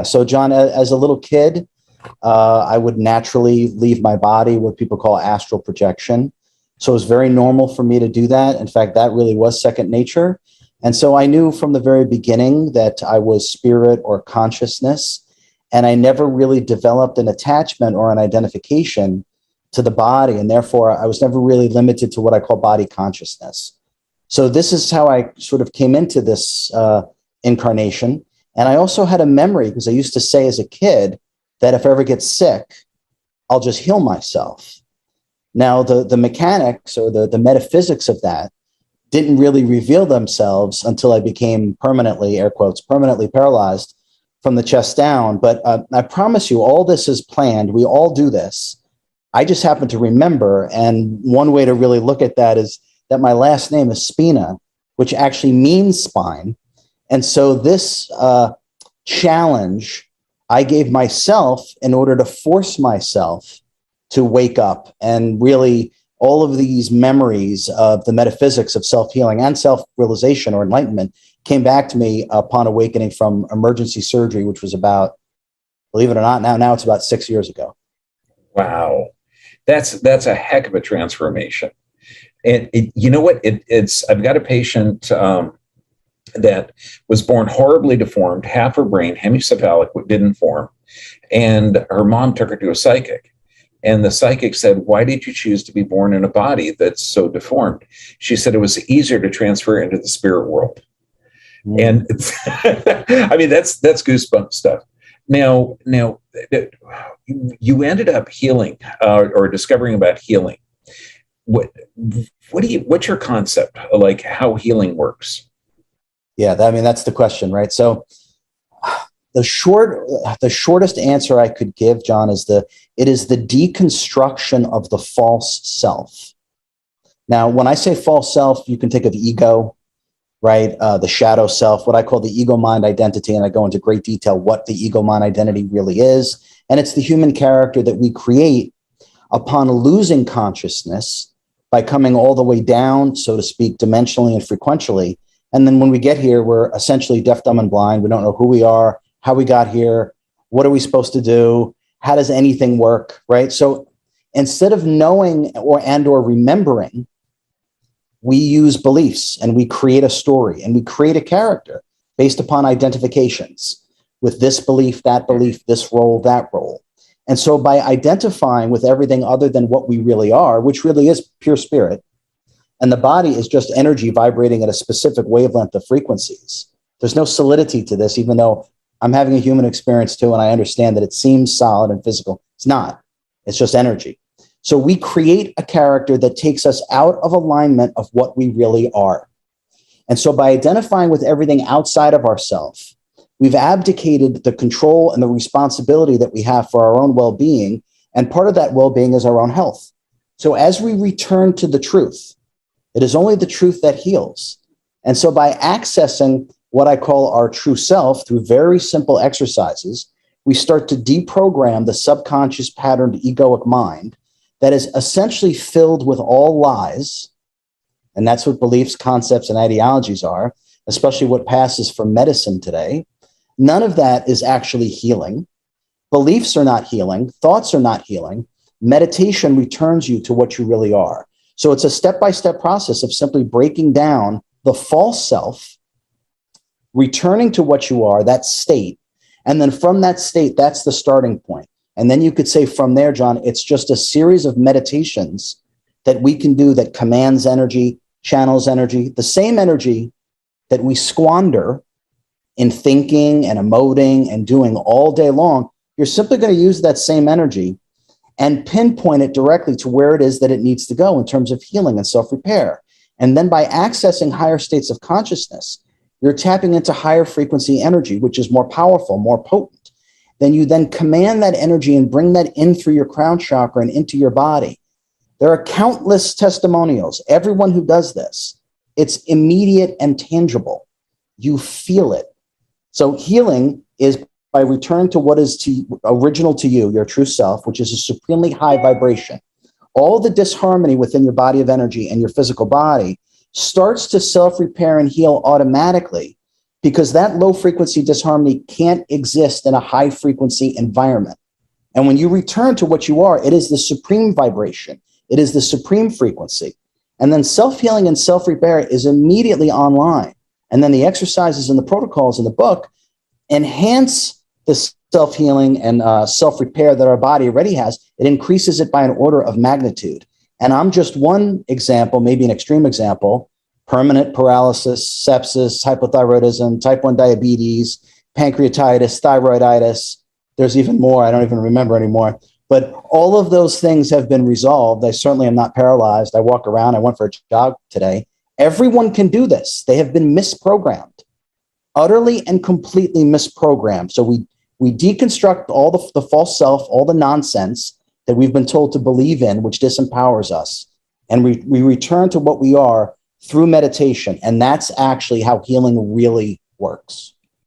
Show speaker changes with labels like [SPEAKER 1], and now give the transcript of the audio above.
[SPEAKER 1] So, John, as a little kid, I would naturally leave my body, what people call astral projection. So it was very normal for me to do that. In fact, that really was second nature. And so I knew from the very beginning that I was spirit or consciousness, and I never really developed an attachment or an identification to the body. And therefore, I was never really limited to what I call body consciousness. So this is how I sort of came into this incarnation. And I also had a memory, because I used to say as a kid that if I ever get sick, I'll just heal myself. Now, the mechanics or the metaphysics of that didn't really reveal themselves until I became permanently, air quotes, permanently paralyzed from the chest down. But I promise you, all this is planned. We all do this. I just happen to remember. And one way to really look at that is that my last name is Spina, which actually means spine. And so this challenge I gave myself in order to force myself to wake up. And really, all of these memories of the metaphysics of self-healing and self-realization or enlightenment came back to me upon awakening from emergency surgery, which was about, believe it or not, now it's about 6 years ago.
[SPEAKER 2] Wow. That's a heck of a transformation. And you know what? I've got a patient that was born horribly deformed, half her brain, hemicephalic, didn't form. And her mom took her to a psychic. And the psychic said, "Why did you choose to be born in a body that's so deformed?" She said it was easier to transfer into the spirit world. And I mean, that's goosebump stuff. Now, you ended up healing or discovering about healing. What's your concept of like how healing works?
[SPEAKER 1] Yeah, that's the question, right? So the shortest answer I could give, John, is it is the deconstruction of the false self. Now, when I say false self, you can think of ego, right? The shadow self, what I call the ego mind identity. And I go into great detail what the ego mind identity really is. And it's the human character that we create upon losing consciousness by coming all the way down, so to speak, dimensionally and frequentially. And then when we get here, we're essentially deaf, dumb, and blind. We don't know who we are, how we got here, what are we supposed to do, how does anything work, right? So instead of knowing or remembering, we use beliefs and we create a story and we create a character based upon identifications with this belief, this role, that role. And so by identifying with everything other than what we really are, which really is pure spirit, and the body is just energy vibrating at a specific wavelength of frequencies. There's no solidity to this, even though I'm having a human experience too, and I understand that it seems solid and physical. It's not. It's just energy. So we create a character that takes us out of alignment of what we really are. And so by identifying with everything outside of ourselves, we've abdicated the control and the responsibility that we have for our own well-being. And part of that well-being is our own health. So as we return to the truth, it is only the truth that heals. And so by accessing what I call our true self through very simple exercises, we start to deprogram the subconscious patterned egoic mind that is essentially filled with all lies. And that's what beliefs, concepts, and ideologies are, especially what passes for medicine today. None of that is actually healing. Beliefs are not healing. Thoughts are not healing. Meditation returns you to what you really are. So it's a step-by-step process of simply breaking down the false self, returning to what you are, that state. And then from that state, that's the starting point. And then you could say from there, John, it's just a series of meditations that we can do that commands energy, channels energy, the same energy that we squander in thinking and emoting and doing all day long. You're simply going to use that same energy and pinpoint it directly to where it is that it needs to go in terms of healing and self-repair. And then by accessing higher states of consciousness, you're tapping into higher frequency energy, which is more powerful, more potent. Then you then command that energy and bring that in through your crown chakra and into your body. There are countless testimonials. Everyone who does this, it's immediate and tangible. You feel it. So healing is by return to what is original to you, your true self, which is a supremely high vibration. All the disharmony within your body of energy and your physical body starts to self-repair and heal automatically because that low frequency disharmony can't exist in a high frequency environment. And when you return to what you are, it is the supreme vibration. It is the supreme frequency. And then self-healing and self-repair is immediately online. And then the exercises and the protocols in the book enhance the self-healing and self-repair that our body already has. It increases it by an order of magnitude. And I'm just one example, maybe an extreme example: permanent paralysis, sepsis, hypothyroidism, type 1 diabetes, pancreatitis, thyroiditis. There's even more. I don't even remember anymore. But all of those things have been resolved. I certainly am not paralyzed. I walk around. I went for a jog today. Everyone can do this. They have been misprogrammed, utterly and completely misprogrammed. So we deconstruct all the false self, all the nonsense that we've been told to believe in, which disempowers us. And we return to what we are through meditation. And that's actually how healing really works.